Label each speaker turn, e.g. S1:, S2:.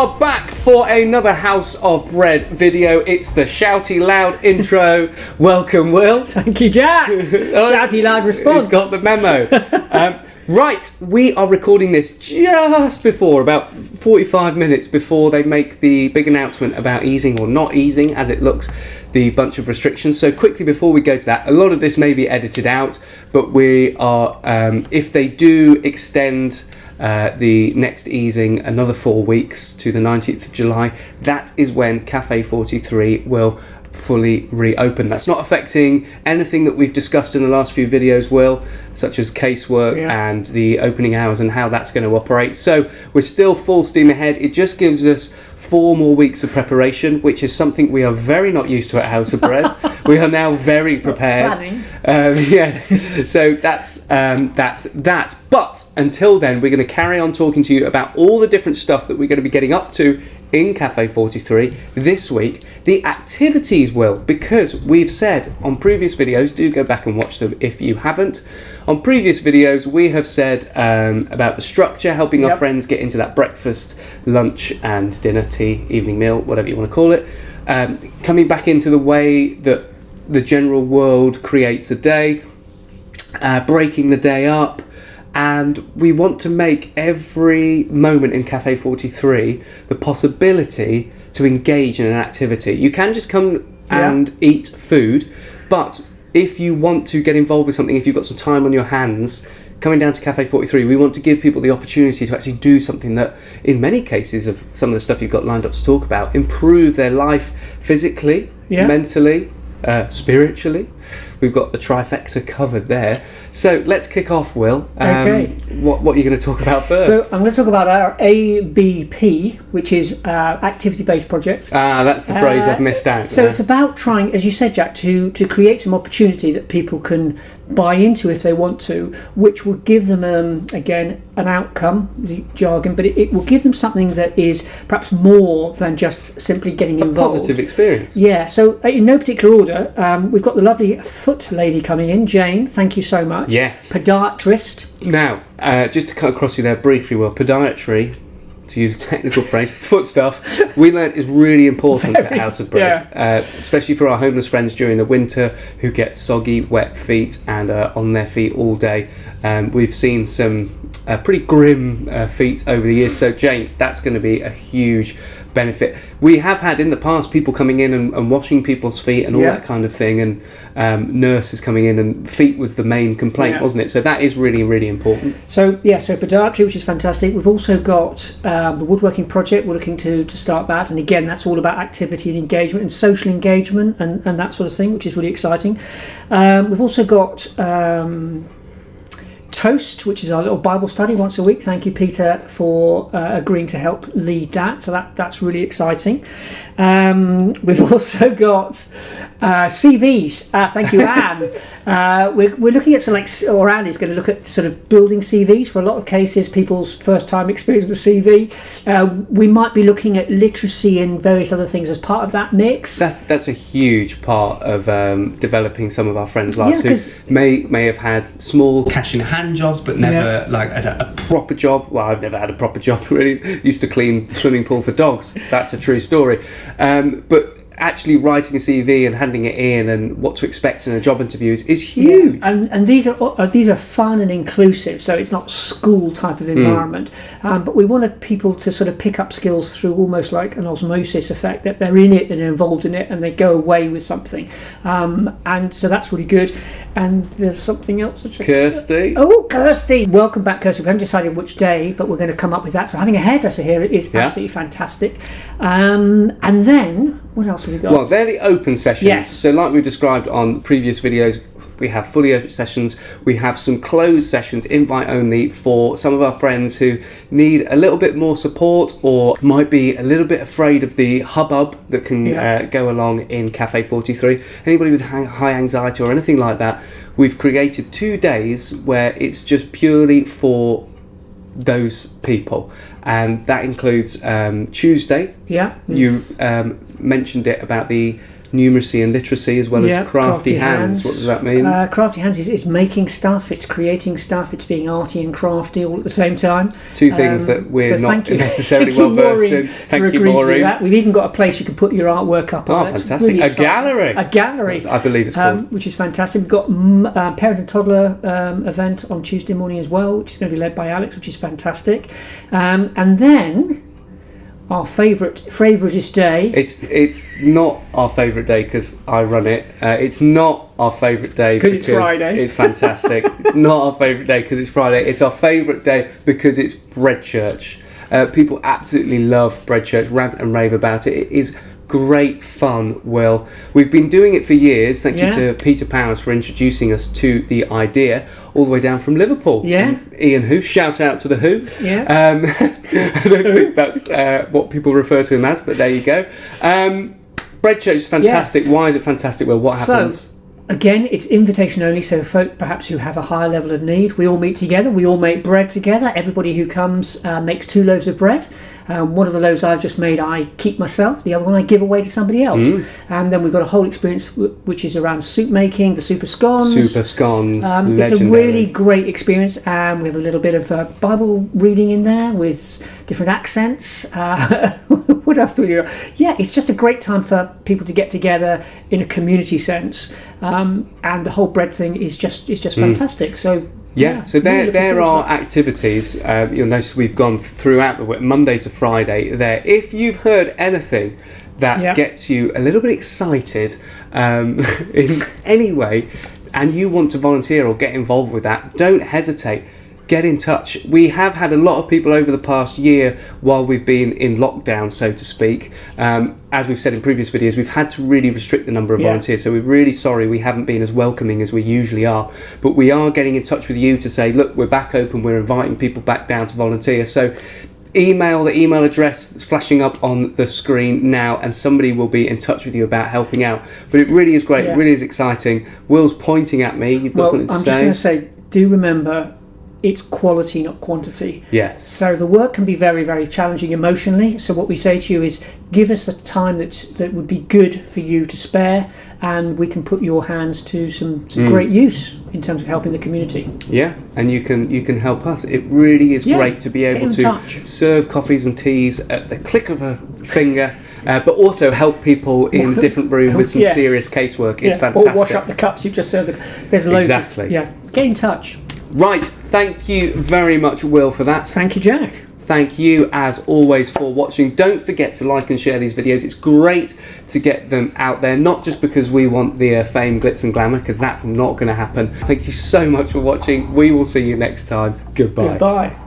S1: are back for another House of Bread video. It's the shouty loud intro. Welcome, Will.
S2: Thank you, Jack. Shouty loud response.
S1: He's got the memo. Right, we are recording this just before, about 45 minutes before they make the big announcement about easing or not easing, as it looks, the bunch of restrictions. So quickly before we go to that, a lot of this may be edited out, but we are, if they do extend the next easing another 4 weeks to the 19th of July, that is when Cafe 43 will fully reopen. That's not affecting anything that we've discussed in the last few videos, Will, such as casework and the opening hours and how that's going to operate. So we're still full steam ahead. It just gives us 4 more weeks of preparation, which is something we are very not used to at House of Bread. We are now very prepared. Yes, so that's that. But until then, we're going to carry on talking to you about all the different stuff that we're going to be getting up to in Cafe 43 this week. The activities, Will, because we've said on previous videos, do go back and watch them if you haven't. On previous videos, we have said about the structure, helping our friends get into that breakfast, lunch and dinner, tea, evening meal, whatever you want to call it. Coming back into the way that the general world creates a day, breaking the day up. And we want to make every moment in Cafe 43 the possibility to engage in an activity. You can just come and eat food, but if you want to get involved with something, if you've got some time on your hands, coming down to Cafe 43, we want to give people the opportunity to actually do something that, in many cases of some of the stuff you've got lined up to talk about, improve their life physically, mentally, spiritually. We've got the trifecta covered there. So let's kick off, Will.
S2: Okay.
S1: What are you going to talk about first?
S2: So I'm going to talk about our ABP, which is activity-based projects.
S1: That's the phrase I've missed out.
S2: So it's about trying, as you said, Jack, to create some opportunity that people can buy into if they want to, which will give them, again, an outcome, the jargon, but it will give them something that is perhaps more than just simply getting involved.
S1: A positive experience.
S2: Yeah, so in no particular order, we've got the lovely foot lady coming in, Jane, thank you so much.
S1: Yes.
S2: Podiatrist.
S1: Now, just to cut across you there briefly, Will, podiatry, to use a technical phrase, foot stuff, we learnt is really important at House of Bread, especially for our homeless friends during the winter who get soggy, wet feet and are on their feet all day. We've seen some pretty grim feet over the years, so Jane, that's going to be a huge benefit. We have had in the past people coming in and washing people's feet and all that kind of thing, and nurses coming in, and feet was the main complaint, wasn't it? So that is really, really important.
S2: So so podiatry, which is fantastic. We've also got the woodworking project. We're looking to start that, and again, that's all about activity and engagement and social engagement and that sort of thing, which is really exciting. We've also got Toast, which is our little Bible study once a week. Thank you, Peter, for agreeing to help lead that. So that's really exciting. We've also got CVs. Thank you, Anne. We're looking at Anne is going to look at sort of building CVs. For a lot of cases, people's first time experience with a CV. We might be looking at literacy and various other things as part of that mix.
S1: That's a huge part of developing some of our friends' lives who may have had small cash in hand jobs, but never had a proper job. Well, I've never had a proper job, really. Used to clean the swimming pool for dogs. That's a true story. But actually writing a CV and handing it in and what to expect in a job interview is huge.
S2: And these are fun and inclusive, so it's not school type of environment. But we wanted people to sort of pick up skills through almost like an osmosis effect, that they're in it and involved in it and they go away with something. And so that's really good. And there's something else.
S1: Kirsty.
S2: Oh, Kirsty. Welcome back, Kirsty. We haven't decided which day, but we're going to come up with that. So having a hairdresser here is absolutely fantastic. And then, what else have we got?
S1: Well, they're the open sessions.
S2: Yes.
S1: So like we've described on previous videos, we have fully open sessions. We have some closed sessions, invite only, for some of our friends who need a little bit more support or might be a little bit afraid of the hubbub that can go along in Cafe 43. Anybody with high anxiety or anything like that, we've created 2 days where it's just purely for those people. And that includes Tuesday. You mentioned it about the numeracy and literacy, as well as crafty hands. What does that mean?
S2: Crafty hands is making stuff, it's creating stuff, it's being arty and crafty all at the same time.
S1: Two things that we're not necessarily well versed in. Thank you, Maureen.
S2: We've even got a place you can put your artwork up on.
S1: Oh, fantastic. Really a gallery.
S2: A gallery.
S1: I believe it's called.
S2: Which is fantastic. We've got a parent and toddler event on Tuesday morning as well, which is going to be led by Alex, which is fantastic. And then our favouriteest day.
S1: It's not our favourite day because I run it. It's not our favourite day because
S2: it's Friday.
S1: It's fantastic. It's not our favourite day because it's Friday. It's our favourite day because it's Bread Church. People absolutely love Bread Church, rant and rave about it. It is great fun, Will. We've been doing it for years. Thank you to Peter Powers for introducing us to the idea, all the way down from Liverpool.
S2: Yeah.
S1: Ian Who. Shout out to the Who.
S2: Yeah.
S1: I don't think that's what people refer to him as, but there you go. Bread Church is fantastic. Why is it fantastic, Will? What happens?
S2: So, again, it's invitation only, so folk perhaps who have a higher level of need, we all meet together, we all make bread together. Everybody who comes makes 2 loaves of bread. One of the loaves I've just made I keep myself, the other one I give away to somebody else. And then we've got a whole experience which is around soup making, the super scones. It's a really great experience, and we have a little bit of Bible reading in there with different accents. What else do we do? Yeah, it's just a great time for people to get together in a community sense, and the whole bread thing is just fantastic. So
S1: so there are activities. You'll notice we've gone throughout the week, Monday to Friday there. If you've heard anything that gets you a little bit excited in any way, and you want to volunteer or get involved with that, don't hesitate. Get in touch. We have had a lot of people over the past year while we've been in lockdown, so to speak. As we've said in previous videos, we've had to really restrict the number of volunteers, so we're really sorry we haven't been as welcoming as we usually are. But we are getting in touch with you to say, look, we're back open, we're inviting people back down to volunteer. So email the email address that's flashing up on the screen now, and somebody will be in touch with you about helping out. But it really is great, it really is exciting. Will's pointing at me, you've got something to say?
S2: I'm just going to say, do remember, it's quality, not quantity.
S1: Yes.
S2: So the work can be very, very challenging emotionally. So what we say to you is, give us the time that would be good for you to spare, and we can put your hands to some great use in terms of helping the community. Yeah,
S1: and you can help us. It really is great to be able to serve coffees and teas at the click of a finger. But also help people in different rooms with some serious casework. It's fantastic.
S2: Or wash up the cups you've just served. There's loads.
S1: Exactly.
S2: Get in touch.
S1: Right, thank you very much, Will, for that.
S2: Thank you, Jack.
S1: Thank you, as always, for watching. Don't forget to like and share these videos. It's great to get them out there, not just because we want the fame, glitz and glamour, because that's not going to happen. Thank you so much for watching. We will see you next time. Goodbye.
S2: Goodbye.